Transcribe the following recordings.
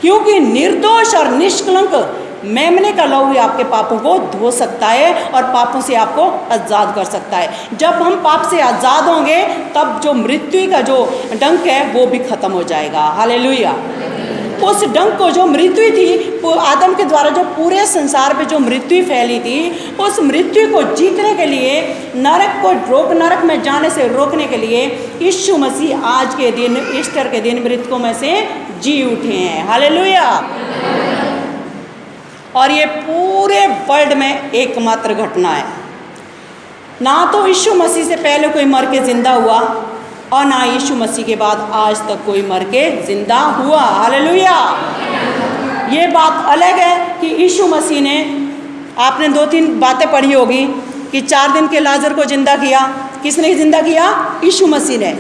क्योंकि निर्दोष और निष्कलंक मेमने का लहू आपके पापों को धो सकता है और पापों से आपको आज़ाद कर सकता है। जब हम पाप से आज़ाद होंगे तब जो मृत्यु का जो डंक है वो भी खत्म हो जाएगा। हालेलुया। उस डंक को, जो मृत्यु थी, आदम के द्वारा जो पूरे संसार पे जो मृत्यु फैली थी, उस मृत्यु को जीतने के लिए, नरक में जाने से रोकने के लिए यीशु मसीह आज के दिन, ईस्टर के दिन मृतकों में से जी उठे हैं। हालेलुया। और ये पूरे वर्ल्ड में एकमात्र घटना है। ना तो यीशु मसीह से पहले कोई मर के जिंदा हुआ और ना यीशु मसीह के बाद आज तक कोई मर के जिंदा हुआ। हालेलुया। ये बात अलग है कि यीशु मसीह ने, आपने 2-3 बातें पढ़ी होगी कि 4 दिन के लाजर को जिंदा किया। किसने जिंदा किया? यीशु मसीह ने।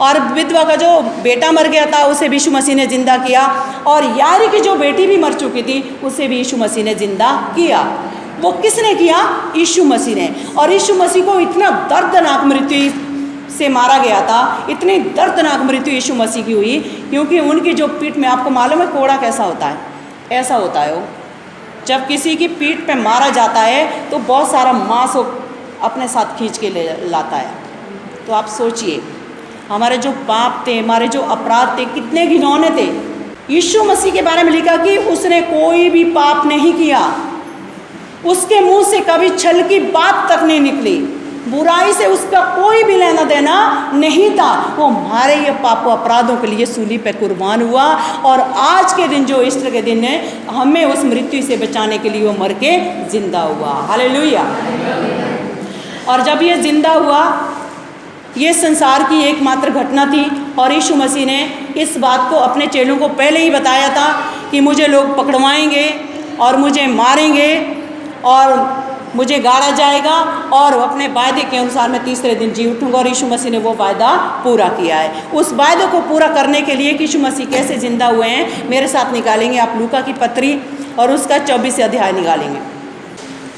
और विधवा का जो बेटा मर गया था उसे भी यीशु मसीह ने जिंदा किया। और यारी की जो बेटी भी मर चुकी थी उसे भी यीशु मसीह ने जिंदा किया। वो किसने किया? यीशु मसीह ने। और यीशु मसीह को इतना दर्दनाक मृत्यु से मारा गया था, इतनी दर्दनाक मृत्यु यीशु मसीह की हुई, क्योंकि उनकी जो पीठ में, आपको मालूम है कोड़ा कैसा होता है? ऐसा होता है वो, जब किसी की पीठ पे मारा जाता है तो बहुत सारा मांस अपने साथ खींच के ले लाता है। तो आप सोचिए, हमारे जो पाप थे, हमारे जो अपराध थे, कितने घिनौने थे। यीशु मसीह के बारे में लिखा कि उसने कोई भी पाप नहीं किया, उसके मुंह से कभी छल की बात तक नहीं निकली, बुराई से उसका कोई भी लेना देना नहीं था। वो हमारे ये पापों अपराधों के लिए सूली पे कुर्बान हुआ और आज के दिन, जो ईस्टर के दिन है, हमें उस मृत्यु से बचाने के लिए वो मर के जिंदा हुआ। हालेलुया। और जब ये जिंदा हुआ, ये संसार की एकमात्र घटना थी। और यीशु मसीह ने इस बात को अपने चेलों को पहले ही बताया था कि मुझे लोग पकड़वाएंगे और मुझे मारेंगे और मुझे गाड़ा जाएगा और अपने वायदे के अनुसार मैं तीसरे दिन जी उठूंगा। और यीशु मसीह ने वो वायदा पूरा किया है। उस वायदे को पूरा करने के लिए कि यीशु मसीह कैसे जिंदा हुए हैं, मेरे साथ निकालेंगे आप लूका की पत्री और उसका 24 अध्याय निकालेंगे।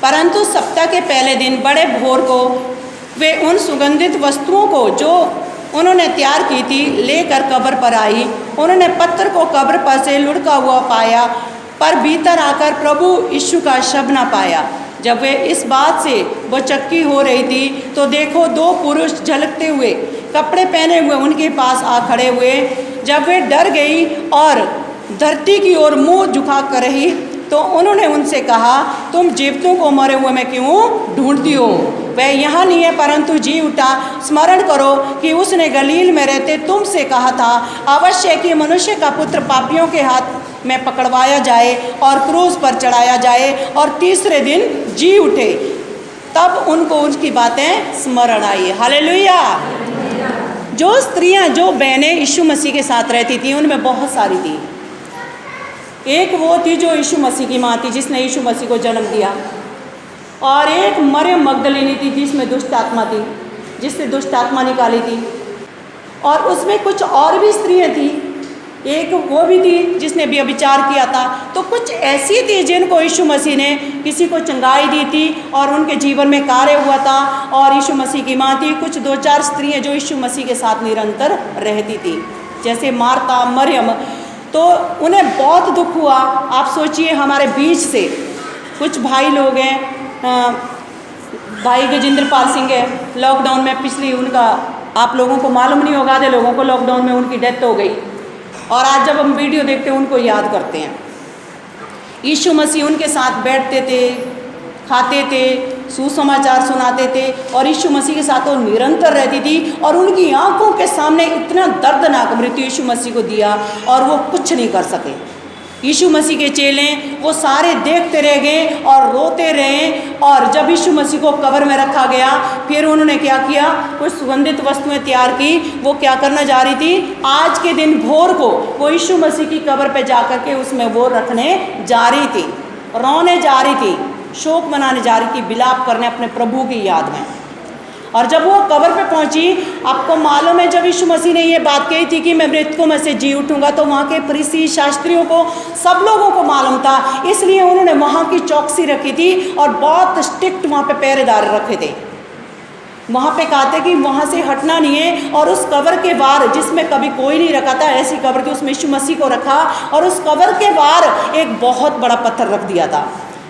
परंतु सप्ताह के पहले दिन बड़े भोर को वे उन सुगंधित वस्तुओं को जो उन्होंने तैयार की थी लेकर कब्र पर आई। उन्होंने पत्थर को कब्र पर से लुढ़का हुआ पाया, पर भीतर आकर प्रभु यीशु का शव न पाया। जब वे इस बात से वो चक्की हो रही थी तो देखो 2 पुरुष झलकते हुए कपड़े पहने हुए उनके पास आ खड़े हुए। जब वे डर गई और धरती की ओर मुंह झुका कर रही तो उन्होंने उनसे कहा, तुम जीवतों को मरे हुए में क्यों ढूंढती हो? वह यहाँ नहीं है परंतु जी उठा। स्मरण करो कि उसने गलील में रहते तुमसे कहा था, अवश्य कि मनुष्य का पुत्र पापियों के हाथ में पकड़वाया जाए और क्रूस पर चढ़ाया जाए और तीसरे दिन जी उठे। तब उनको उसकी बातें स्मरण आई। हालेलुया। जो स्त्रियां, जो बहनें यीशु मसीह के साथ रहती थी उनमें बहुत सारी थी। एक वो थी जो यीशु मसीह की माँ थी, जिसने यीशु मसीह को जन्म दिया। और एक मरियम मगदलीनी थी जिसमें दुष्ट आत्मा थी, जिससे दुष्ट आत्मा निकाली थी। और उसमें कुछ और भी स्त्रियां थी, एक वो भी थी जिसने भी व्यभिचार किया था। तो कुछ ऐसी थी जिनको यीशु मसीह ने किसी को चंगाई दी थी और उनके जीवन में कार्य हुआ था और यीशु मसीह की माँ थी। कुछ 2-4 स्त्रियां जो यीशु मसीह के साथ निरंतर रहती थी, जैसे मार्ता, मरियम। तो उन्हें बहुत दुख हुआ। आप सोचिए, हमारे बीच से कुछ भाई लोग हैं, भाई गजेंद्र पाल सिंह है, लॉकडाउन में पिछली उनका, आप लोगों को मालूम नहीं होगा, आधे लोगों को लॉकडाउन में उनकी डेथ हो गई। और आज जब हम वीडियो देखते हैं उनको याद करते हैं। यीशु मसीह उनके साथ बैठते थे, खाते थे, सुसमाचार सुनाते थे और यीशु मसीह के साथ वो निरंतर रहती थी। और उनकी आंखों के सामने इतना दर्दनाक मृत्यु यीशु मसीह को दिया और वो कुछ नहीं कर सके। यीशु मसीह के चेले वो सारे देखते रह गए और रोते रहे। और जब यीशु मसीह को कब्र में रखा गया, फिर उन्होंने क्या किया, कुछ सुगंधित वस्तुएं तैयार की। वो क्या करना जा रही थी, आज के दिन भोर को वो यीशु मसीह की कब्र पे जा कर के उसमें वो रखने जा रही थी, रोने जा रही थी, शोक मनाने जा रही थी, विलाप करने अपने प्रभु की याद में। और जब वो कब्र पे पहुंची, आपको मालूम है जब यीशु मसीह ने ये बात कही थी कि मैं मृतकों में से जी उठूंगा, तो वहाँ के फरीसी, शास्त्रियों को, सब लोगों को मालूम था। इसलिए उन्होंने वहाँ की चौकसी रखी थी और बहुत स्ट्रिक्ट वहाँ पे पहरेदार रखे थे। वहाँ पे कहा था कि वहाँ से हटना नहीं है। और उस कब्र के बाहर, जिसमें कभी कोई नहीं रखा था, ऐसी कब्र थी, उसमें यीशु मसीह को रखा और उस कब्र के बाहर एक बहुत बड़ा पत्थर रख दिया था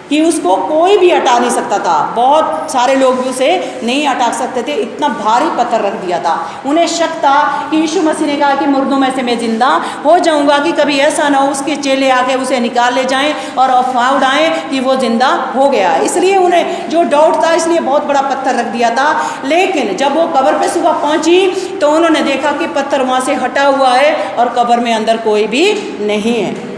कि उसको कोई भी हटा नहीं सकता था। बहुत सारे लोग भी उसे नहीं हटा सकते थे, इतना भारी पत्थर रख दिया था। उन्हें शक था कि यीशु मसीह ने कहा कि मुर्दों में से मैं जिंदा हो जाऊंगा, कि कभी ऐसा ना हो उसके चेले आके उसे निकाल ले जाएं और अफवाह उड़ाएं कि वो जिंदा हो गया। इसलिए उन्हें जो डाउट था, इसलिए बहुत बड़ा पत्थर रख दिया था। लेकिन जब वो कब्र पे सुबह पहुंची तो उन्होंने देखा कि पत्थर वहाँ से हटा हुआ है और कब्र में अंदर कोई भी नहीं है।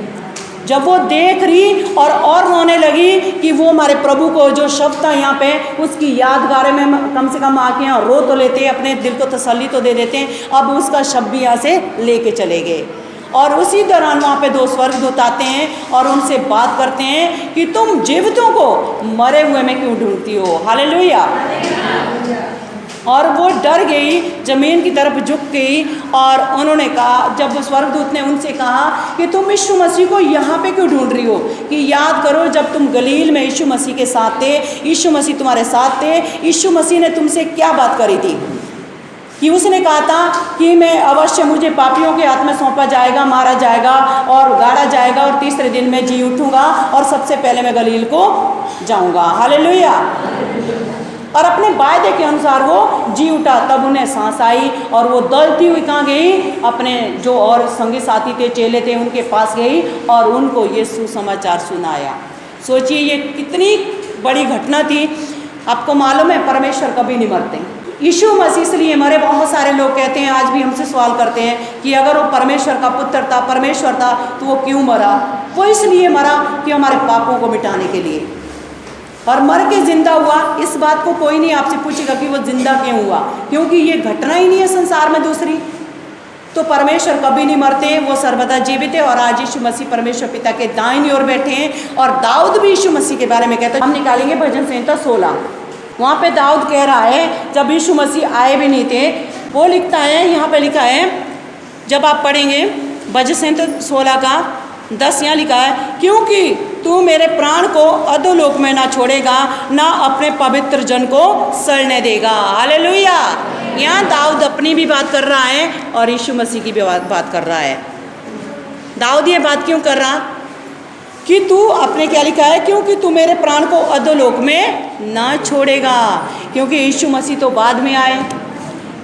जब वो देख रही और रोने लगी कि वो हमारे प्रभु को जो शब्द था यहाँ पे, उसकी यादगार में कम से कम आके यहाँ रो तो लेते, अपने दिल को तसल्ली तो दे देते हैं। अब उसका शब्द भी यहाँ से लेके चले गए। और उसी दौरान वहाँ पे 2 स्वर्गदूत आते हैं और उनसे बात करते हैं कि तुम जीवितों को मरे हुए में क्यों ढूंढती हो। हालेलुया। और वो डर गई, जमीन की तरफ झुक गई और उन्होंने कहा, जब स्वर्गदूत ने उनसे कहा कि तुम यीशु मसीह को यहाँ पे क्यों ढूंढ रही हो, कि याद करो जब तुम गलील में यीशु मसीह के साथ थे, यीशु मसीह तुम्हारे साथ थे, यीशु मसीह ने तुमसे क्या बात करी थी कि उसने कहा था कि मैं अवश्य, मुझे पापियों के हाथ में सौंपा जाएगा, मारा जाएगा और गाड़ा जाएगा और तीसरे दिन में जी उठूँगा और सबसे पहले मैं गलील को जाऊँगा। हालेलुया। और अपने वायदे के अनुसार वो जी उठा। तब उन्हें सांस आई और वो दौड़ती हुई कहाँ गई, अपने जो और संगी साथी थे, चेले थे, उनके पास गई और उनको ये सुसमाचार सुनाया। सोचिए ये कितनी बड़ी घटना थी। आपको मालूम है परमेश्वर कभी नहीं मरते। यीशु मसीह इसलिए मरे। बहुत सारे लोग कहते हैं, आज भी हमसे सवाल करते हैं कि अगर वो परमेश्वर का पुत्र था, परमेश्वर था, तो वो क्यों मरा। वो इसलिए मरा कि हमारे पापों को मिटाने के लिए, और मर के जिंदा हुआ। इस बात को कोई नहीं आपसे पूछेगा कि वो जिंदा क्यों हुआ, क्योंकि ये घटना ही नहीं है संसार में दूसरी। तो परमेश्वर कभी नहीं मरते, वो सर्वदा जीवित है। और आज यीशु मसीह परमेश्वर पिता के दाहिनी ओर बैठे हैं। और दाऊद भी यीशु मसीह के बारे में कहता है। हम निकालेंगे भजन संहिता 16। वहाँ पे दाऊद कह रहा है, जब यीशु मसीह आए भी नहीं थे, वो लिखता है, यहाँ पे लिखा है, जब आप पढ़ेंगे भजन संहिता 16 का 10 यहाँ लिखा है, क्योंकि तू मेरे प्राण को अधोलोक में ना छोड़ेगा, ना अपने पवित्र जन को सड़ने देगा। हालेलुया। यहाँ दाऊद अपनी भी बात कर रहा है और यीशु मसीह की भी बात कर रहा है। दाऊद ये बात क्यों कर रहा कि तू अपने, क्या लिखा है, क्योंकि तू मेरे प्राण को अधोलोक में ना छोड़ेगा। क्योंकि यीशु मसीह तो बाद में आए,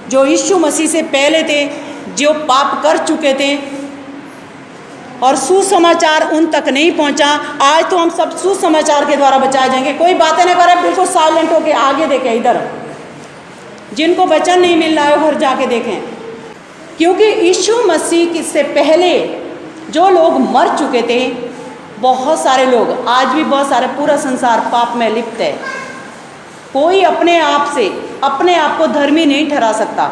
जो यीशु मसीह से पहले थे, जो पाप कर चुके थे और सुसमाचार उन तक नहीं पहुंचा। आज तो हम सब सुसमाचार के द्वारा बचाए जाएंगे। कोई बातें ना करे, बिल्कुल साइलेंट होके आगे देखें, इधर जिनको वचन नहीं मिल रहा है घर जाके देखें। क्योंकि यीशु मसीह से पहले जो लोग मर चुके थे, बहुत सारे लोग, आज भी बहुत सारे, पूरा संसार पाप में लिप्त है। कोई अपने आप से अपने आप को धर्मी नहीं ठहरा सकता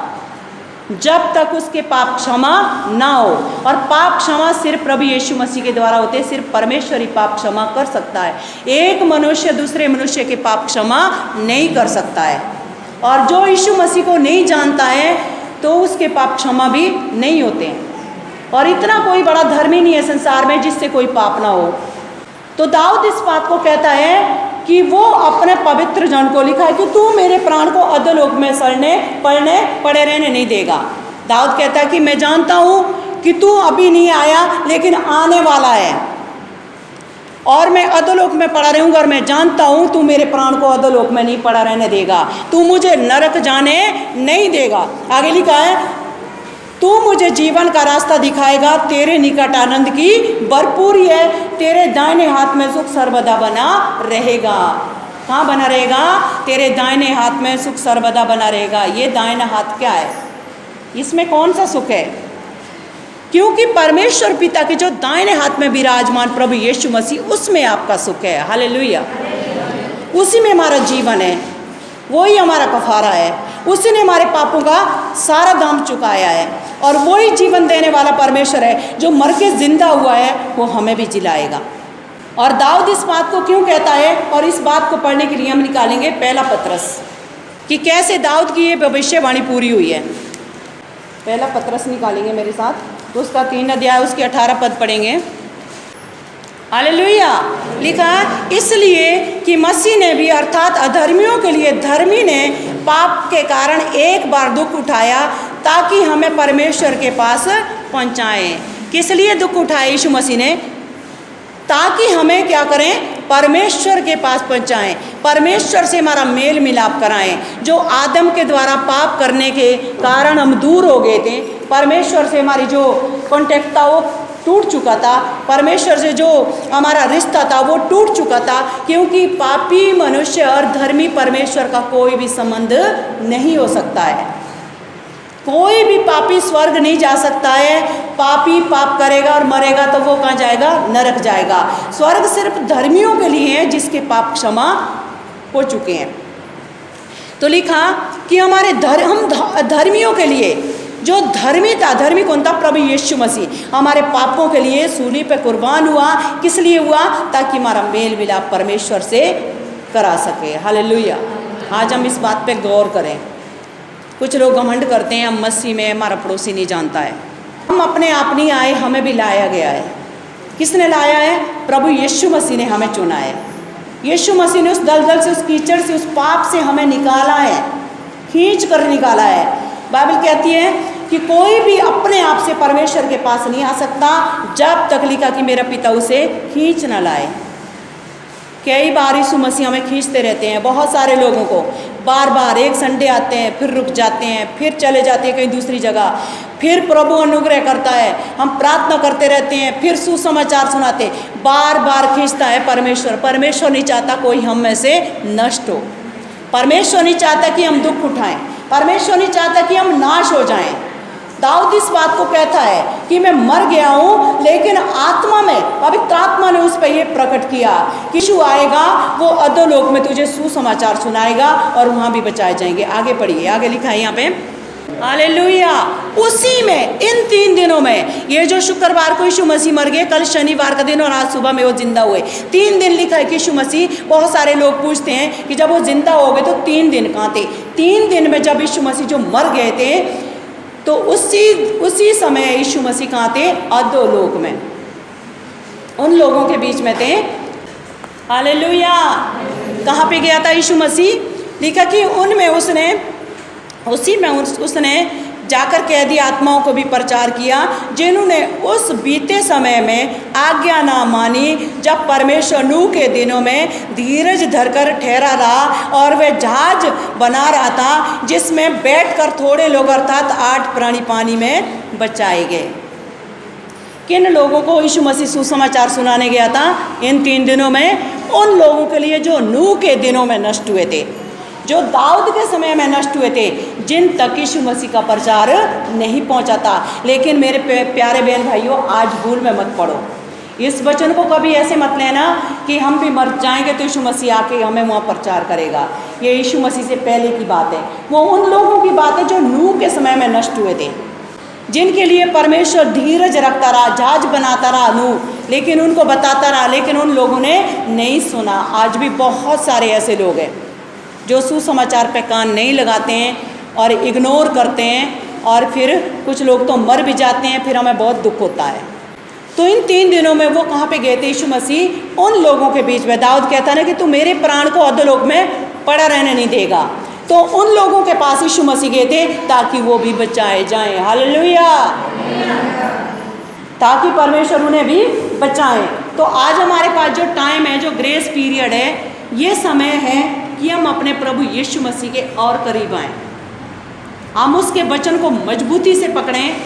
जब तक उसके पाप क्षमा ना हो। और पाप क्षमा सिर्फ प्रभु यीशु मसीह के द्वारा होते हैं। सिर्फ परमेश्वर ही पाप क्षमा कर सकता है। एक मनुष्य दूसरे मनुष्य के पाप क्षमा नहीं कर सकता है। और जो यीशु मसीह को नहीं जानता है तो उसके पाप क्षमा भी नहीं होते हैं। और इतना कोई बड़ा धर्मी नहीं है संसार में जिससे कोई पाप ना हो। तो दाऊद इस बात को कहता है कि वो अपने पवित्र जन को लिखा है कि तू मेरे प्राण को अधोलोक में सड़ने पड़े रहने नहीं देगा। दाऊद कहता है कि मैं जानता हूँ कि तू अभी नहीं आया, लेकिन आने वाला है और मैं अधोलोक में पड़ा रहूँगा। और मैं जानता हूँ तू मेरे प्राण को अधोलोक में नहीं पड़ा रहने देगा, तू मुझे नरक जाने नहीं देगा। आगे लिखा है, तू मुझे जीवन का रास्ता दिखाएगा, तेरे निकट आनंद की भरपूरी है, तेरे दाहिने हाथ में सुख सर्वदा बना रहेगा। कहाँ बना रहेगा? तेरे दाहिने हाथ में सुख सर्वदा बना रहेगा। ये दाहिना हाथ क्या है? इसमें कौन सा सुख है? क्योंकि परमेश्वर पिता के जो दाहिने हाथ में विराजमान प्रभु यीशु मसीह, उसमें आपका सुख है। हालेलुया। उसी में हमारा जीवन है, वही हमारा कफारा है, उसी ने हमारे पापों का सारा दाम चुकाया है। और वही जीवन देने वाला परमेश्वर है जो मर के जिंदा हुआ है, वो हमें भी जिलाएगा। और दाऊद इस बात को क्यों कहता है, और इस बात को पढ़ने के लिए हम निकालेंगे पहला पत्रस, कि कैसे दाऊद की ये भविष्यवाणी पूरी हुई है। पहला पत्रस निकालेंगे मेरे साथ, तो उसका 3 अध्याय, उसके 18 पद पढ़ेंगे। हालेलुया। लिखा इसलिए कि मसीह ने भी अर्थात अधर्मियों के लिए धर्मी ने पाप के कारण एक बार दुख उठाया ताकि हमें परमेश्वर के पास पहुंचाएं। किस लिए दुख उठाया यीशु मसीह ने? ताकि हमें क्या करें? परमेश्वर के पास पहुंचाएं, परमेश्वर से हमारा मेल मिलाप कराएं। जो आदम के द्वारा पाप करने के कारण हम दूर हो गए थे, परमेश्वर से हमारी जो कॉन्टेक्ट था वो टूट चुका था, परमेश्वर से जो हमारा रिश्ता था वो टूट चुका था, क्योंकि पापी मनुष्य और धर्मी परमेश्वर का कोई भी संबंध नहीं हो सकता है। कोई भी पापी स्वर्ग नहीं जा सकता है। पापी पाप करेगा और मरेगा तो वो कहाँ जाएगा? नरक जाएगा। स्वर्ग सिर्फ धर्मियों के लिए है जिसके पाप क्षमा हो चुके हैं। तो लिखा कि हमारे हम धर्मियों के लिए, जो धर्मी था, धर्मी कौन था? प्रभु यीशु मसीह हमारे पापों के लिए सूली पे कुर्बान हुआ। किस लिए हुआ? ताकि हमारा मेल मिलाप परमेश्वर से करा सके। हालेलुया। आज हम इस बात पे गौर करें। कुछ लोग घमंड करते हैं हम मसीह में, हमारा पड़ोसी नहीं जानता है। हम अपने आप नहीं आए, हमें भी लाया गया है। किसने लाया है? प्रभु यीशु मसीह ने हमें चुना है। यीशु मसीह ने उस दलदल से, उस कीचड़ से, उस पाप से हमें निकाला है, खींच कर निकाला है। बाइबल कहती है कि कोई भी अपने आप से परमेश्वर के पास नहीं आ सकता जब तक, लिखा कि मेरा पिता उसे खींच न लाए। कई बार यीशु मसीह हमें खींचते रहते हैं। बहुत सारे लोगों को बार बार, एक संडे आते हैं, फिर रुक जाते हैं, फिर चले जाते हैं कहीं दूसरी जगह, फिर प्रभु अनुग्रह करता है, हम प्रार्थना करते रहते हैं, फिर सुसमाचार सुनाते, बार बार खींचता है परमेश्वर। परमेश्वर नहीं चाहता कोई हम में से नष्ट हो। परमेश्वर नहीं चाहता कि हम दुख उठाएं। परमेश्वर नहीं चाहता कि हम नाश हो जाएं। दाऊद इस बात को कहता है कि मैं मर गया हूँ, लेकिन आत्मा में, पवित्र आत्मा ने उस पर यह प्रकट किया कि यीशु आएगा, वो अधोलोक में तुझे सुसमाचार सुनाएगा और वहाँ भी बचाए जाएंगे। आगे पढ़िए, आगे लिखा है यहाँ पे, हालेलुया। उसी में, इन 3 दिनों में, ये जो शुक्रवार को यीशु मसीह मर गए, कल शनिवार का दिन और आज सुबह में वो जिंदा हुए, 3 दिन लिखा है कि यीशु मसीह। बहुत सारे लोग पूछते हैं कि जब वो जिंदा हो गए तो 3 दिन कहाँ थे? 3 दिन में जब यीशु मसीह जो मर गए थे, तो उसी समय यीशु मसीह कहाँ थे? अधोलोक में, उन लोगों के बीच में थे। हालेलुया। कहाँ पे गया था यीशु मसीह? लिखा कि उनमें उसने जाकर कैदी आत्माओं को भी प्रचार किया, जिन्होंने उस बीते समय में आज्ञा ना मानी, जब परमेश्वर नूह के दिनों में धीरज धरकर ठहरा रहा और वह जहाज बना रहा था, जिसमें बैठकर थोड़े लोग अर्थात 8 प्राणी पानी में बचाए गए। किन लोगों को यीशु मसीह सुसमाचार सुनाने गया था इन 3 दिनों में? उन लोगों के लिए जो नूह के दिनों में नष्ट हुए थे, जो दाऊद के समय में नष्ट हुए थे, जिन तक यीशु मसीह का प्रचार नहीं पहुंचा था। लेकिन मेरे प्यारे बहन भाइयों, आज भूल में मत पड़ो। इस वचन को कभी ऐसे मत लेना कि हम भी मर जाएंगे तो यीशु मसीह आके हमें वहाँ प्रचार करेगा। ये यीशु मसीह से पहले की बात है। वो उन लोगों की बात है जो नूह के समय में नष्ट हुए थे, जिनके लिए परमेश्वर धीरज रखता रहा, जहाज बनाता रहा नूह, लेकिन उनको बताता रहा, लेकिन उन लोगों ने नहीं सुना। आज भी बहुत सारे ऐसे लोग हैं जो सुसमाचार पे कान नहीं लगाते हैं और इग्नोर करते हैं, और फिर कुछ लोग तो मर भी जाते हैं, फिर हमें बहुत दुख होता है। तो इन 3 दिनों में वो कहाँ पे गए थे यीशु मसीह? उन लोगों के बीच में। दाऊद कहता है ना कि तू मेरे प्राण को अधोलोक में पड़ा रहने नहीं देगा। तो उन लोगों के पास यीशु मसीह गए थे ताकि वो भी बचाए जाएं। हालेलुया। ताकि परमेश्वर उन्हें भी बचाएं। तो आज हमारे पास जो टाइम है, जो ग्रेस पीरियड है, ये समय है कि हम अपने प्रभु यीशु मसीह के और करीब आएँ। हम उसके वचन को मजबूती से पकड़ें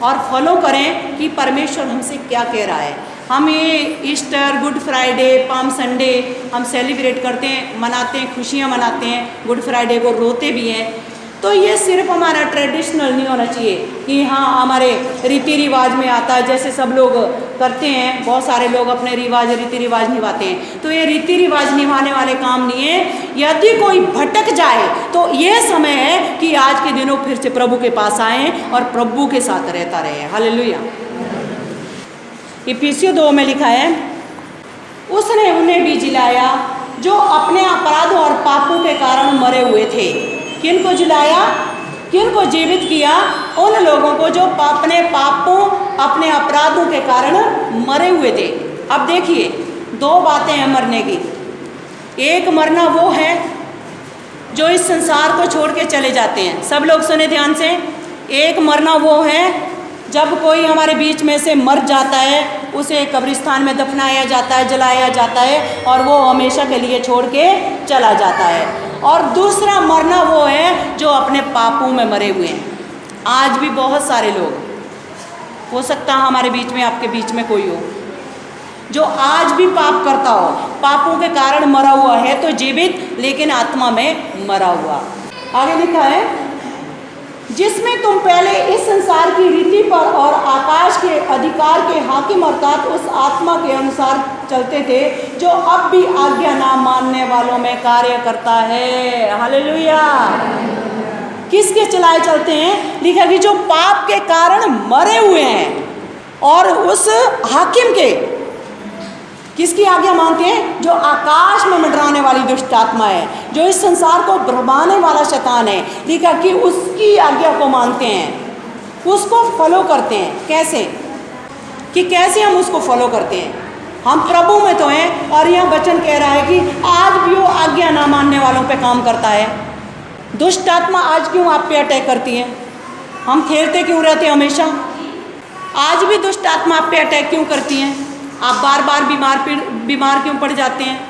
और फॉलो करें कि परमेश्वर हमसे क्या कह रहा है। हम ये Easter, good Friday, palm Sunday हम सेलिब्रेट करते हैं, मनाते हैं, खुशियाँ मनाते हैं। गुड फ्राइडे को रोते भी हैं। तो ये सिर्फ हमारा ट्रेडिशनल नहीं होना चाहिए कि हाँ हमारे रीति रिवाज में आता है, जैसे सब लोग करते हैं। बहुत सारे लोग अपने रीति रिवाज निभाते हैं, तो ये रीति रिवाज निभाने वाले काम नहीं है। यदि कोई भटक जाए तो ये समय है कि आज के दिनों फिर से प्रभु के पास आएँ और प्रभु के साथ रहता रहे। हालेलुया। इफिसियों 2 में लिखा है, उसने उन्हें भी जिलाया जो अपने अपराधों और पापों के कारण मरे हुए थे। किनको जिलाया? किनको जीवित किया? उन लोगों को जो अपने पापों, अपने अपराधों के कारण मरे हुए थे। अब देखिए, दो बातें हैं मरने की। एक मरना वो है जो इस संसार को छोड़ के चले जाते हैं। सब लोग सुने ध्यान से। एक मरना वो है जब कोई हमारे बीच में से मर जाता है, उसे कब्रिस्तान में दफनाया जाता है, जलाया जाता है और वो हमेशा के लिए छोड़ के चला जाता है। और दूसरा मरना वो है जो अपने पापों में मरे हुए हैं। आज भी बहुत सारे लोग, हो सकता है हमारे बीच में, आपके बीच में कोई हो जो आज भी पाप करता हो, पापों के कारण मरा हुआ है तो जीवित, लेकिन आत्मा में मरा हुआ। आगे लिखा है, जिसमें तुम पहले इस संसार की रीति पर और आकाश के अधिकार के हाकिम अर्थात उस आत्मा के अनुसार चलते थे जो अब भी आज्ञा ना मानने वालों में कार्य करता है। हालेलुया। किसके चलाए चलते हैं? लिखा कि जो पाप के कारण मरे हुए हैं और उस हाकिम के, किसकी आज्ञा मानते हैं? जो आकाश में मंडराने वाली दुष्ट आत्मा है, जो इस संसार को भ्रमाने वाला शैतान है। लिखा कि उसकी आज्ञा को मानते हैं, उसको फॉलो करते हैं। कैसे? कि कैसे हम उसको फॉलो करते हैं? हम प्रभु में तो हैं और यह वचन कह रहा है कि आज भी वो आज्ञा ना मानने वालों पे काम करता है। दुष्ट आत्मा आज क्यों आप पे अटैक करती है? हम खेलते क्यों रहते हैं हमेशा? आज भी दुष्ट आत्मा आप पे अटैक क्यों करती हैं? आप बार बार बीमार क्यों पड़ जाते हैं?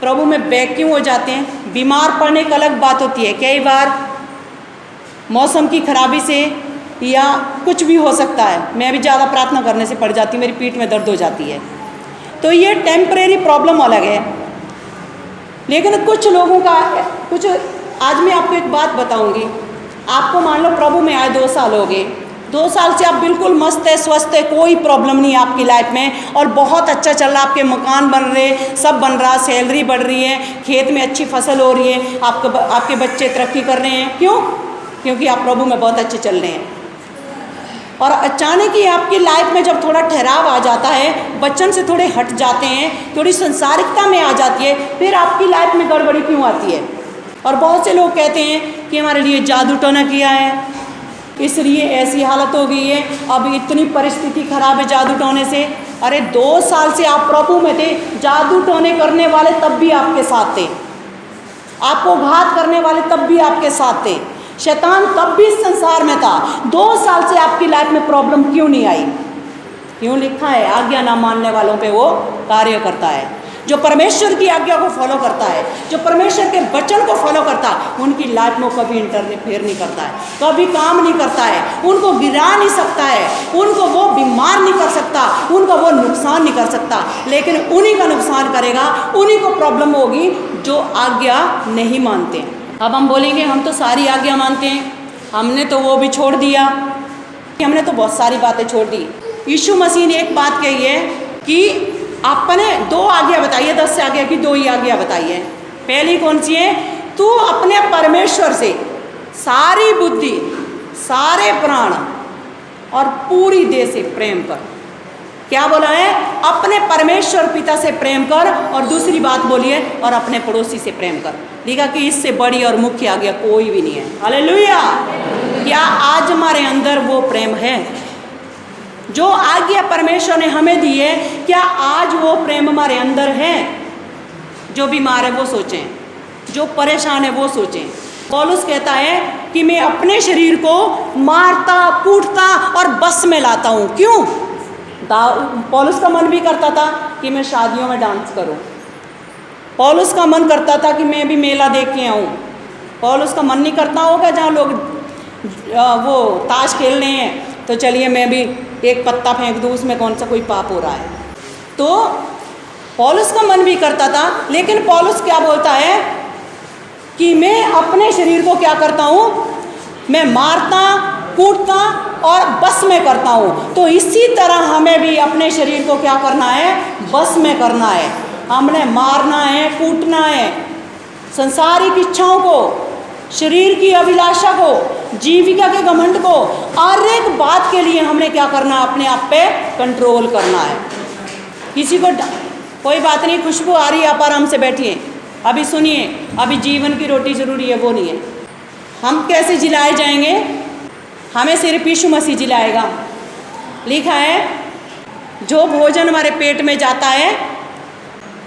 प्रभु में बैक क्यों हो जाते हैं? बीमार पड़ने की अलग बात होती है, कई बार मौसम की खराबी से या कुछ भी हो सकता है। मैं भी ज़्यादा प्रार्थना करने से पड़ जाती, मेरी पीठ में दर्द हो जाती है, तो ये टेम्परेरी प्रॉब्लम अलग है। लेकिन कुछ लोगों का कुछ, आज मैं आपको एक बात बताऊंगी। आपको मान लो प्रभु में आए 2 साल हो गए, 2 साल से आप बिल्कुल मस्त है, स्वस्थ है, कोई प्रॉब्लम नहीं है आपकी लाइफ में और बहुत अच्छा चल रहा, आपके मकान बन रहे, सब बन रहा, सैलरी बढ़ रही है, खेत में अच्छी फसल हो रही है, आपके बच्चे तरक्की कर रहे हैं। क्यों? क्योंकि आप प्रभु में बहुत अच्छे चल रहे हैं। और अचानक ही आपकी लाइफ में जब थोड़ा ठहराव आ जाता है, वचन से थोड़े हट जाते हैं, थोड़ी संसारिकता में आ जाती है, फिर आपकी लाइफ में गड़बड़ी क्यों आती है? और बहुत से लोग कहते हैं कि हमारे लिए जादू टोना किया है, इसलिए ऐसी हालत हो गई है, अब इतनी परिस्थिति खराब है जादू टोने से। अरे 2 साल से आप प्रभु में थे, जादू टोने करने वाले तब भी आपके साथ थे, आपको घात करने वाले तब भी आपके साथ थे, शैतान तब भी इस संसार में था। 2 साल से आपकी लाइफ में प्रॉब्लम क्यों नहीं आई? क्यों? लिखा है आज्ञा ना मानने वालों पे वो कार्य करता है। जो परमेश्वर की आज्ञा को फॉलो करता है, जो परमेश्वर के वचन को फॉलो करता है, उनकी लाइफ में कभी इंटरफेयर नहीं करता है, कभी काम नहीं करता है, उनको गिरा नहीं सकता है, उनको वो बीमार नहीं कर सकता, उनको वो नुकसान नहीं कर सकता। लेकिन उन्हीं का नुकसान करेगा, उन्हीं को प्रॉब्लम होगी जो आज्ञा नहीं मानते। अब हम बोलेंगे हम तो सारी आज्ञा मानते हैं, हमने तो वो भी छोड़ दिया, हमने तो बहुत सारी बातें छोड़ दी। यीशु मसीह ने एक बात कही है कि आपने 2 आज्ञा बताइए, 10 से आज्ञा की 2 ही आज्ञा बताइए। पहली कौन सी है? तू अपने परमेश्वर से सारी बुद्धि, सारे प्राण और पूरी देह से प्रेम कर। क्या बोला है? अपने परमेश्वर पिता से प्रेम कर, और दूसरी बात बोलिए, और अपने पड़ोसी से प्रेम कर। लिखा कि इससे बड़ी और मुख्य आज्ञा कोई भी नहीं है। हालेलुया। क्या आज हमारे अंदर वो प्रेम है जो आज्ञा परमेश्वर ने हमें दी है? क्या आज वो प्रेम हमारे अंदर है? जो बीमार है वो सोचें, जो परेशान है वो सोचें। पौलुस कहता है कि मैं अपने शरीर को मारता, कूटता और बस में लाता हूँ। क्यों? पौलुस का मन भी करता था कि मैं शादियों में डांस करूँ, पौलुस का मन करता था कि मैं भी मेला देख के आऊँ। पौलुस का मन नहीं करता होगा जहाँ लोग वो ताश खेल रहे हैं तो चलिए मैं भी एक पत्ता फेंक दूँ, उसमें कौन सा कोई पाप हो रहा है। तो पौलुस का मन भी करता था, लेकिन पौलुस क्या बोलता है कि मैं अपने शरीर को क्या करता हूँ? मैं मारता, कूटता और बस में करता हूँ। तो इसी तरह हमें भी अपने शरीर को क्या करना है? बस में करना है। हमने मारना है, कूटना है, संसारिक इच्छाओं को, शरीर की अभिलाषा को, जीविका के घमंड को, हर एक बात के लिए हमने क्या करना है? अपने आप पे कंट्रोल करना है। किसी को कोई बात नहीं, खुशबू आ रही है, आप आराम से बैठिए, अभी सुनिए, अभी जीवन की रोटी जरूरी है, वो नहीं है। हम कैसे जिलाए जाएंगे? हमें सिर्फ यीशु मसीह जिलाएगा। लिखा है जो भोजन हमारे पेट में जाता है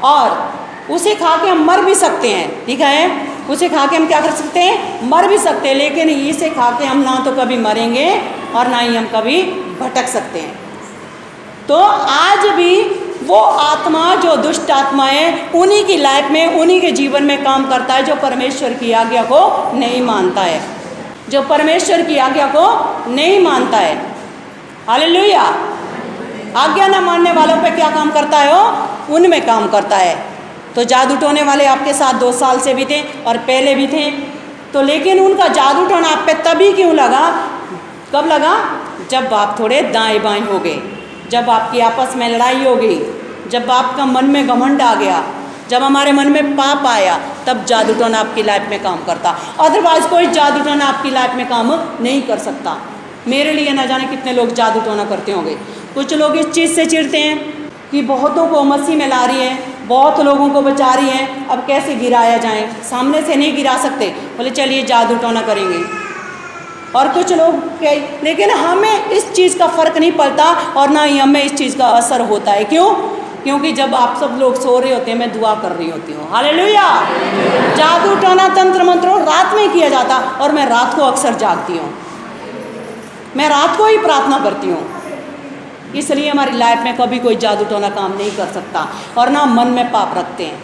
और उसे खा के हम मर भी सकते हैं, ठीक है, उसे खा के हम क्या कर सकते हैं, मर भी सकते हैं, लेकिन इसे खा के हम ना तो कभी मरेंगे और ना ही हम कभी भटक सकते हैं। तो आज भी वो आत्मा जो दुष्ट आत्मा है उन्हीं की लाइफ में, उन्हीं के जीवन में काम करता है जो परमेश्वर की आज्ञा को नहीं मानता है, जो परमेश्वर की आज्ञा को नहीं मानता है। हालेलुया। आज्ञा न मानने वालों पे क्या काम करता है, वो उनमें काम करता है। तो जादू टोने वाले आपके साथ 2 साल से भी थे और पहले भी थे, तो लेकिन उनका जादू टोना आप पे तभी क्यों लगा, कब लगा, जब आप थोड़े दाएं बाएं हो गए, जब आपकी आपस में लड़ाई हो गई, जब आपका मन में घमंड आ गया, जब हमारे मन में पाप आया, तब जादू टोना आपकी लाइफ में काम करता। अदरवाइज कोई जादू टोना आपकी लाइफ में काम नहीं कर सकता। मेरे लिए ना जाने कितने लोग जादू टोना करते होंगे। कुछ लोग इस चीज़ से चिढ़ते हैं कि बहुतों को मसीह में ला रही है, बहुत लोगों को बचा रही है, अब कैसे गिराया जाए, सामने से नहीं गिरा सकते, बोले चलिए जादू टोना करेंगे। और कुछ लोग क्या, लेकिन हमें इस चीज़ का फ़र्क नहीं पड़ता और ना ही हमें इस चीज़ का असर होता है। क्यों? क्योंकि जब आप सब लोग सो रहे होते हैं मैं दुआ कर रही होती हूँ। हालेलुया। जादू टोना तंत्र मंत्रों रात में किया जाता और मैं रात को अक्सर जागती हूँ, मैं रात को ही प्रार्थना करती हूँ, इसलिए हमारी लाइफ में कभी कोई जादू टोना काम नहीं कर सकता और ना मन में पाप रखते हैं।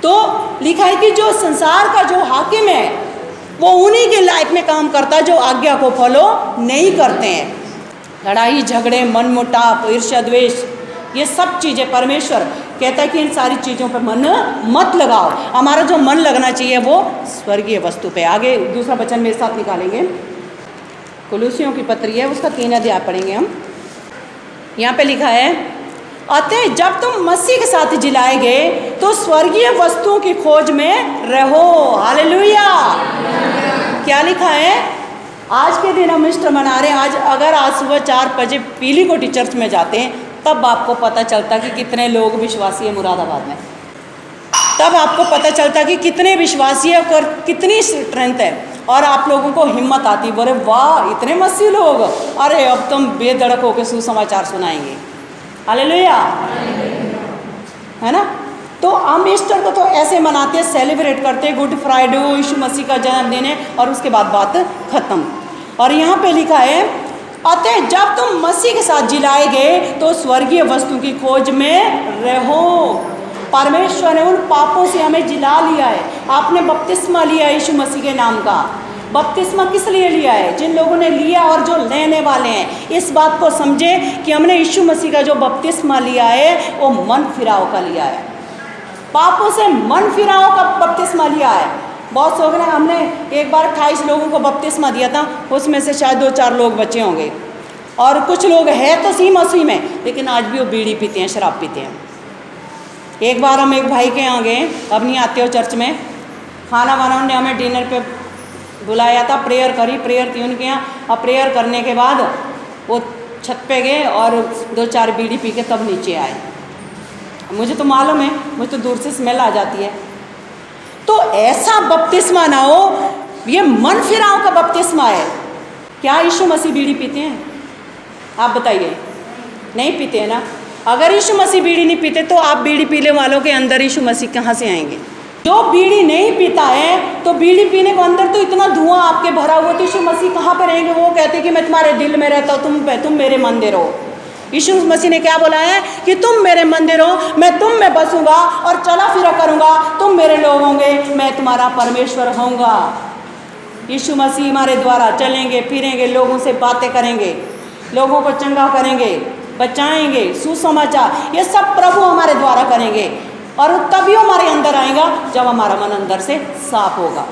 तो लिखा है कि जो संसार का जो हाकिम है वो उन्हीं के लाइफ में काम करता है जो आज्ञा को फॉलो नहीं करते हैं। लड़ाई झगड़े, मनमुटाव, ईर्ष्या, द्वेष, ये सब चीज़ें परमेश्वर कहता है कि इन सारी चीज़ों पर मन मत लगाओ। हमारा जो मन लगना चाहिए वो स्वर्गीय वस्तु पे। आगे दूसरा वचन मेरे साथ निकालेंगे, कुलुसियों की पत्री है, उसका 3 अध्याय पढ़ेंगे हम। यहाँ पे लिखा है, अतः जब तुम मसीह के साथ जिलाए गए तो स्वर्गीय वस्तुओं की खोज में रहो। हालेलुया। क्या लिखा है? आज के दिन हम ईस्टर मना रहे हैं। अगर आज सुबह 4 बजे पीली कोठी चर्च में जाते हैं तब आपको पता चलता कि कितने लोग विश्वासी है मुरादाबाद में, तब आपको पता चलता कि कितने विश्वासी है और कितनी स्ट्रेंथ है, और आप लोगों को हिम्मत आती, बोले वाह इतने मसीह लोग, अरे अब तुम बेधड़क होकर सुसमाचार सुनाएंगे। हालेलुया, है ना। तो हम ईस्टर को तो ऐसे मनाते हैं, सेलिब्रेट करते हैं, गुड फ्राइडे हो, यीशु मसीह का जन्मदिन है, और उसके बाद बात खत्म। और यहाँ पे लिखा है, अतः जब तुम मसीह के साथ जिलाए गए तो स्वर्गीय वस्तु की खोज में रहो। परमेश्वर ने उन पापों से हमें जिला लिया है। आपने बपतिस्मा लिया यीशु मसीह के नाम का। बपतिस्मा किस लिए लिया है? जिन लोगों ने लिया और जो लेने वाले हैं, इस बात को समझे कि हमने यीशु मसीह का जो बपतिस्मा लिया है वो मन फिराव का लिया है, पापों से मन फिराव का बपतिस्मा लिया है। बहुत लोगों ने, हमने एक बार 28 लोगों को बपतिस्मा दिया था, उसमें से शायद 2-4 लोग बचे होंगे, और कुछ लोग हैं तो सही मसीह में, लेकिन आज भी वो बीड़ी पीते हैं, शराब पीते हैं। एक बार हम एक भाई के यहाँ गए, अब नहीं आते हो चर्च में, खाना वाना उन्होंने हमें डिनर पे बुलाया था, प्रेयर करी, प्रेयर थी उनके यहाँ, और प्रेयर करने के बाद वो छत पे गए और 2-4 बीड़ी पी के तब नीचे आए। मुझे तो मालूम है, मुझे तो दूर से स्मेल आ जाती है। तो ऐसा बपतिस्मा ना हो, ये मन फिराव का बपतिस्मा है। क्या यीशु मसीह बीड़ी पीते हैं? आप बताइए, नहीं पीते हैं ना। अगर यीशु मसीह बीड़ी नहीं पीते तो आप बीड़ी पीने वालों के अंदर यीशु मसीह कहाँ से आएंगे? जो बीड़ी नहीं पीता है तो बीड़ी पीने को अंदर तो इतना धुआं आपके भरा हुआ, तो यीशु मसीह कहाँ पर रहेंगे? वो कहते कि मैं तुम्हारे दिल में रहता हूँ, तुम मेरे मंदिर हो। यीशु मसीह ने क्या बोला है कि तुम मेरे मंदिर हो, मैं तुम में बसूंगा और चला फिरा करूंगा, तुम मेरे लोग होंगे, मैं तुम्हारा परमेश्वर होऊंगा। यीशु मसीह हमारे द्वारा चलेंगे फिरेंगे, लोगों से बातें करेंगे, लोगों को चंगा करेंगे, बचाएंगे, सुसमाचार, ये सब प्रभु हमारे द्वारा करेंगे, और तभी हमारे अंदर आएगा जब हमारा मन अंदर से साफ होगा।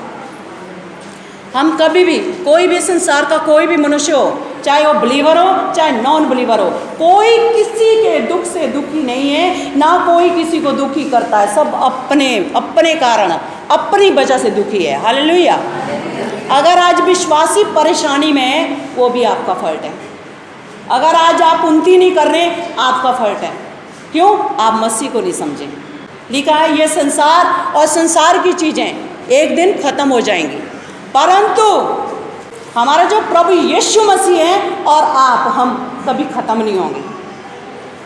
हम कभी भी, कोई भी संसार का कोई भी मनुष्य हो, चाहे वो बिलीवर हो चाहे नॉन बिलीवर हो, कोई किसी के दुख से दुखी नहीं है, ना कोई किसी को दुखी करता है। सब अपने अपने कारण, अपनी वजह से दुखी है। हालेलुया। अगर आज विश्वासी परेशानी में है, वो भी आपका फॉल्ट है। अगर आज आप उन्नति नहीं कर रहे, आपका फॉल्ट है। क्यों? आप मसीह को नहीं समझे। लिखा है ये संसार और संसार की चीज़ें एक दिन खत्म हो जाएंगी, परंतु हमारा जो प्रभु यीशु मसीह है और आप, हम कभी ख़त्म नहीं होंगे।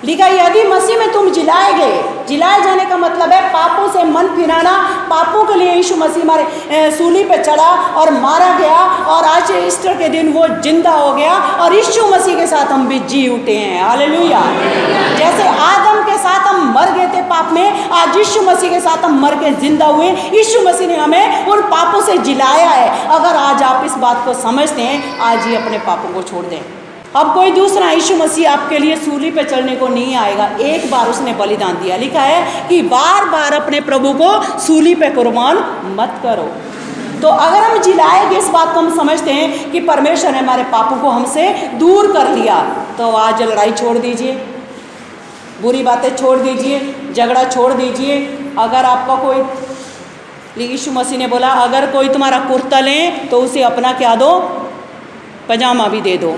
लिखा यदि मसीह में तुम जिलाए गए, जिलाए जाने का मतलब है पापों से मन फिराना। पापों के लिए यीशु मसीह मारे सूली पे चढ़ा और मारा गया, और आज ईस्टर के दिन वो जिंदा हो गया, और यीशु मसीह के साथ हम भी जी उठे हैं। हालेलुया। जैसे आदम के साथ हम मर गए थे पाप में, आज यीशु मसीह के साथ हम मर के जिंदा हुए। यीशु मसीह ने हमें उन पापों से जिलाया है। अगर आज आप इस बात को समझते हैं, आज ही अपने पापों को छोड़ दें। अब कोई दूसरा यीशु मसीह आपके लिए सूली पे चढ़ने को नहीं आएगा। एक बार उसने बलिदान दिया। लिखा है कि बार बार अपने प्रभु को सूली पे कुर्बान मत करो। तो अगर हम जिलाएंगे, इस बात को हम समझते हैं कि परमेश्वर ने हमारे पापों को हमसे दूर कर लिया, तो आज लड़ाई छोड़ दीजिए, बुरी बातें छोड़ दीजिए, झगड़ा छोड़ दीजिए। अगर आपका कोई, यीशु मसीह ने बोला अगर कोई तुम्हारा कुर्ता ले तो उसे अपना क्या दो, पजामा भी दे दो।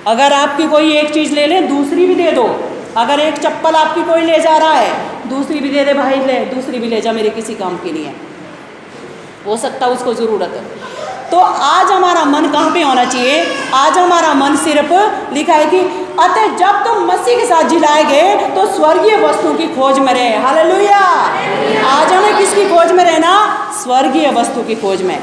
अगर आपकी कोई एक चीज़ ले ले, दूसरी भी दे दो। अगर एक चप्पल आपकी कोई ले जा रहा है, दूसरी भी दे दे, भाई ले, दूसरी भी ले जा, मेरे किसी काम की नहीं है, हो सकता उसको ज़रूरत है। तो आज हमारा मन कहाँ पे होना चाहिए? आज हमारा मन सिर्फ, लिखा है कि अतः जब तुम मसीह के साथ जिलाए गए तो स्वर्गीय वस्तु की खोज में रहे। हालेलुया। आज हमें किसकी खोज में रहना? स्वर्गीय वस्तु की खोज में।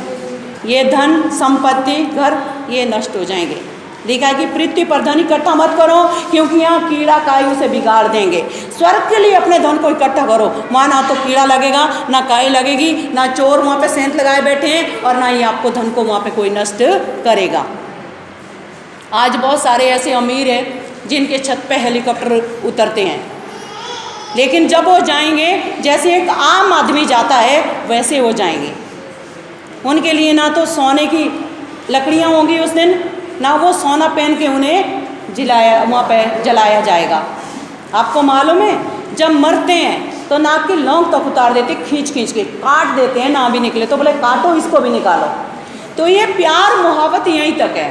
ये धन संपत्ति घर ये नष्ट हो जाएंगे। लिखा है कि पृथ्वी पर धन इकट्ठा मत करो, क्योंकि यहाँ कीड़ा काई उसे बिगाड़ देंगे। स्वर्ग के लिए अपने धन को इकट्ठा करो, वहाँ ना तो कीड़ा लगेगा, ना काई लगेगी, ना चोर वहाँ पे सेंध लगाए बैठे हैं, और ना ही आपको धन को वहाँ पे कोई नष्ट करेगा। आज बहुत सारे ऐसे अमीर हैं जिनके छत पे हेलीकॉप्टर उतरते हैं, लेकिन जब वो जाएंगे जैसे एक आम आदमी जाता है वैसे वो जाएंगे। उनके लिए ना तो सोने की लकड़ियाँ होंगी उस दिन, ना वो सोना पहन के उन्हें वहाँ पे जलाया जाएगा। आपको मालूम है जब मरते हैं तो नाक की लौंग तक उतार देते, खींच खींच के काट देते हैं, ना भी निकले तो बोले काटो इसको भी निकालो। तो ये प्यार मोहब्बत यहीं तक है।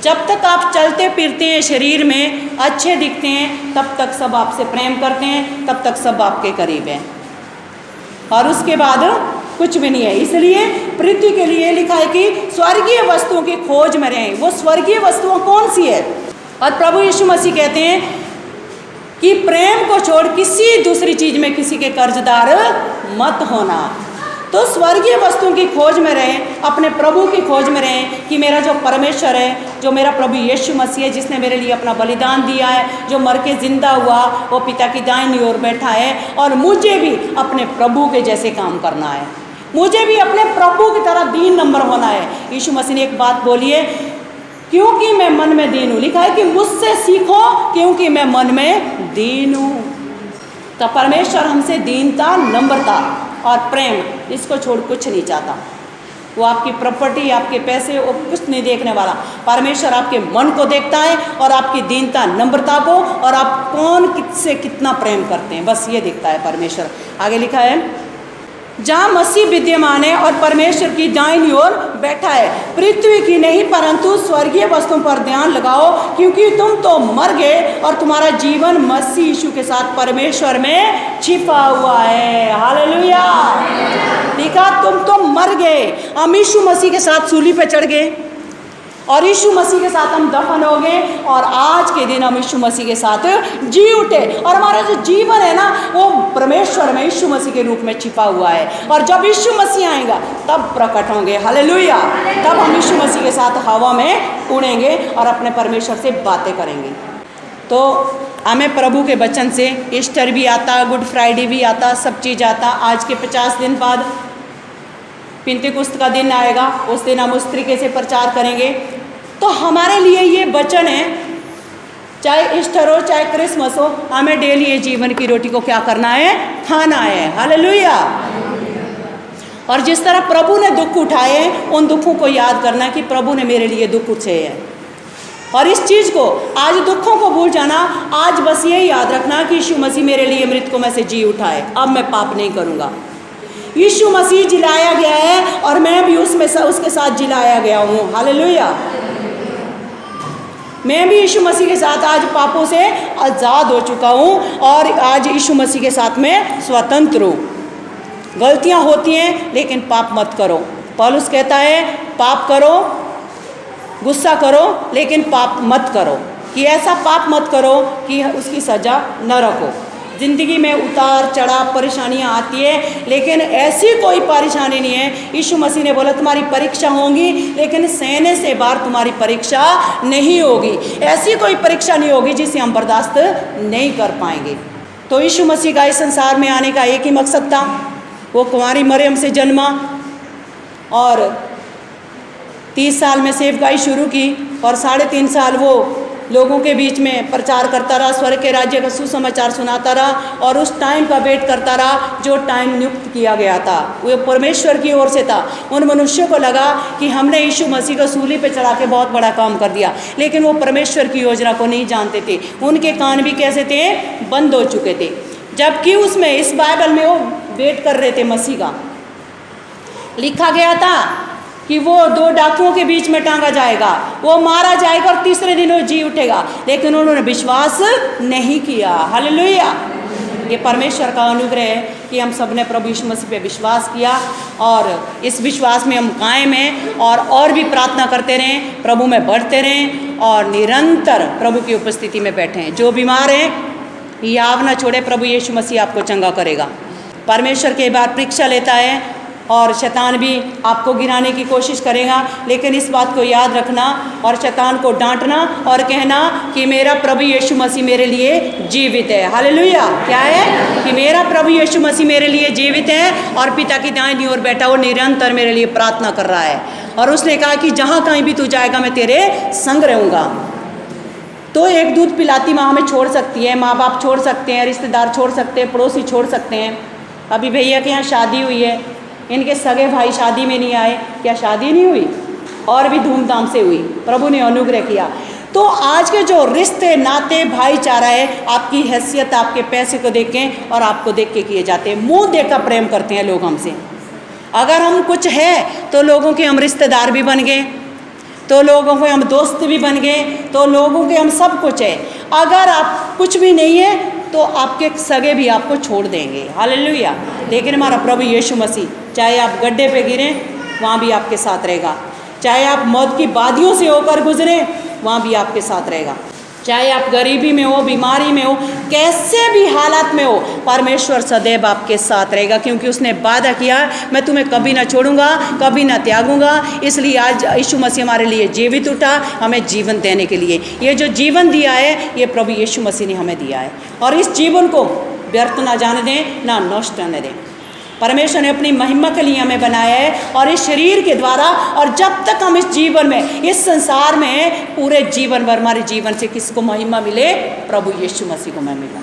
जब तक आप चलते फिरते हैं, शरीर में अच्छे दिखते हैं, तब तक सब आपसे प्रेम करते हैं, तब तक सब आपके करीब हैं, और उसके बाद कुछ भी नहीं है। इसलिए पृथ्वी के लिए लिखा है कि स्वर्गीय वस्तुओं की खोज में रहें। वो स्वर्गीय वस्तुओं कौन सी है? और प्रभु यीशु मसीह कहते हैं कि प्रेम को छोड़ किसी दूसरी चीज में किसी के कर्जदार मत होना। तो स्वर्गीय वस्तुओं की खोज में रहें, अपने प्रभु की खोज में रहें कि मेरा जो परमेश्वर है, जो मेरा प्रभु यीशु मसीह है, जिसने मेरे लिए अपना बलिदान दिया है, जो मर के जिंदा हुआ, वो पिता की दाहिनी ओर बैठा है, और मुझे भी अपने प्रभु के जैसे काम करना है, मुझे भी अपने प्रभु की तरह दीन नंबर होना है। यीशु मसीह ने एक बात बोली है, क्योंकि मैं मन में दीन हूँ। लिखा है कि मुझसे सीखो क्योंकि मैं मन में दीन हूँ। तो परमेश्वर हमसे दीनता, नम्रता और प्रेम, इसको छोड़ कुछ नहीं चाहता। वो आपकी प्रॉपर्टी, आपके पैसे, वो कुछ नहीं देखने वाला। परमेश्वर आपके मन को देखता है, और आपकी दीनता, नम्रता को, और आप कौन किससे कितना प्रेम करते हैं, बस ये दिखता है परमेश्वर। आगे लिखा है जहाँ मसीह विद्यमान है और परमेश्वर की दाहिनी ओर बैठा है, पृथ्वी की नहीं परंतु स्वर्गीय वस्तुओं पर ध्यान लगाओ, क्योंकि तुम तो मर गए और तुम्हारा जीवन मसीह यीशु के साथ परमेश्वर में छिपा हुआ है। हालेलुया। देखा, तुम तो मर गए, हम यीशु मसीह के साथ सूली पे चढ़ गए, और यीशु मसीह के साथ हम दफन हो गए, और आज के दिन हम यीशु मसीह के साथ जी उठे, और हमारा जो जीवन है ना वो परमेश्वर में यीशु मसीह के रूप में छिपा हुआ है। और जब यीशु मसीह आएगा तब प्रकट होंगे। हालेलुया। तब हम यीशु मसीह के साथ हवा में उड़ेंगे और अपने परमेश्वर से बातें करेंगे। तो हमें प्रभु के वचन से ईस्टर भी आता, गुड फ्राइडे भी आता, सब चीज़ आता। आज के 50 दिन बाद पिंतेकुस्त का दिन आएगा, उस दिन हम उस तरीके से प्रचार करेंगे। तो हमारे लिए ये वचन है, चाहे ईस्टर हो चाहे क्रिसमस हो, हमें डेली ये जीवन की रोटी को क्या करना है? खाना है। हालेलुया। और जिस तरह प्रभु ने दुख उठाए, उन दुखों को याद करना कि प्रभु ने मेरे लिए दुख उठाए हैं, और इस चीज़ को, आज दुखों को भूल जाना, आज बस ये याद रखना कि यीशु मसीह मेरे लिए मृतकों में से जी उठाए, अब मैं पाप नहीं करूँगा। यीशु मसीह जिलाया गया है और मैं भी उसमें उसके साथ जिलाया गया हूँ। हालेलुया। मैं भी यीशु मसीह के साथ आज पापों से आज़ाद हो चुका हूँ, और आज यीशु मसीह के साथ मैं स्वतंत्र हूँ। गलतियाँ होती हैं लेकिन पाप मत करो। पौलुस कहता है पाप करो, गुस्सा करो, लेकिन पाप मत करो। कि ऐसा पाप मत करो कि उसकी सज़ा न रखो। ज़िंदगी में उतार चढ़ाव परेशानियां आती है, लेकिन ऐसी कोई परेशानी नहीं है। यीशु मसीह ने बोला तुम्हारी परीक्षा होगी, लेकिन सहने से बाहर तुम्हारी परीक्षा नहीं होगी। ऐसी कोई परीक्षा नहीं होगी जिसे हम बर्दाश्त नहीं कर पाएंगे। तो यीशु मसीह का इस संसार में आने का एक ही मकसद था, वो कुंवारी मरियम से जन्मा और 30 साल में सेवकाई शुरू की और 3.5 साल वो लोगों के बीच में प्रचार करता रहा, स्वर्ग के राज्य का सुसमाचार सुनाता रहा और उस टाइम का वेट करता रहा जो टाइम नियुक्त किया गया था। वो परमेश्वर की ओर से था। उन मनुष्यों को लगा कि हमने यीशु मसीह को सूली पे चढ़ा के बहुत बड़ा काम कर दिया, लेकिन वो परमेश्वर की योजना को नहीं जानते थे। उनके कान भी कैसे थे, बंद हो चुके थे। जबकि उसमें इस बाइबल में वो वेट कर रहे थे मसीह का। लिखा गया था कि वो 2 डाकुओं के बीच में टांगा जाएगा, वो मारा जाएगा और तीसरे दिन वो जी उठेगा, लेकिन उन्होंने विश्वास नहीं किया। हालेलुया। ये परमेश्वर का अनुग्रह है कि हम सब ने प्रभु यीशु मसीह पे विश्वास किया और इस विश्वास में हम कायम हैं और भी प्रार्थना करते रहें, प्रभु में बढ़ते रहें और निरंतर प्रभु की उपस्थिति में बैठें। जो बीमार हैं याव न छोड़े, प्रभु यीशु मसीह आपको चंगा करेगा। परमेश्वर के बार परीक्षा लेता है और शैतान भी आपको गिराने की कोशिश करेगा, लेकिन इस बात को याद रखना और शैतान को डांटना और कहना कि मेरा प्रभु यीशु मसीह मेरे लिए जीवित है। हालेलुया। क्या है कि मेरा प्रभु यीशु मसीह मेरे लिए जीवित है और पिता की दाहिनी ओर बैठा वो निरंतर मेरे लिए प्रार्थना कर रहा है और उसने कहा कि जहाँ कहीं भी तू जाएगा मैं तेरे संग रहूँगा। तो एक दूध पिलाती माँ हमें छोड़ सकती है, माँ बाप छोड़ सकते हैं, रिश्तेदार छोड़ सकते हैं, पड़ोसी छोड़ सकते हैं। अभी भैया के यहाँ शादी हुई है, इनके सगे भाई शादी में नहीं आए, क्या शादी नहीं हुई? और भी धूमधाम से हुई, प्रभु ने अनुग्रह किया। तो आज के जो रिश्ते नाते भाईचारा है, आपकी हैसियत आपके पैसे को देख के और आपको देख के किए जाते हैं। मुंह देखकर प्रेम करते हैं लोग हमसे। अगर हम कुछ है तो लोगों के हम रिश्तेदार भी बन गए, तो लोगों के हम दोस्त भी बन गए, तो लोगों के हम सब कुछ है। अगर आप कुछ भी नहीं है तो आपके सगे भी आपको छोड़ देंगे। हालेलुया। लेकिन हमारा प्रभु यीशु मसीह, चाहे आप गड्ढे पे गिरें वहाँ भी आपके साथ रहेगा, चाहे आप मौत की वादियों से होकर गुजरें वहाँ भी आपके साथ रहेगा, चाहे आप गरीबी में हो, बीमारी में हो, कैसे भी हालात में हो, परमेश्वर सदैव आपके साथ रहेगा, क्योंकि उसने वादा किया मैं तुम्हें कभी ना छोड़ूंगा, कभी ना त्यागूंगा। इसलिए आज यीशु मसीह हमारे लिए जीवित उठा, हमें जीवन देने के लिए। ये जो जीवन दिया है ये प्रभु यीशु मसीह ने हमें दिया है और इस जीवन को व्यर्थ ना जाने दें, ना नष्ट होने दें। परमेश्वर ने अपनी महिमा के लिए हमें बनाया है और इस शरीर के द्वारा, और जब तक हम इस जीवन में, इस संसार में पूरे जीवन भर हमारे जीवन से किसको महिमा मिले? प्रभु यीशु मसीह को मैं मिला।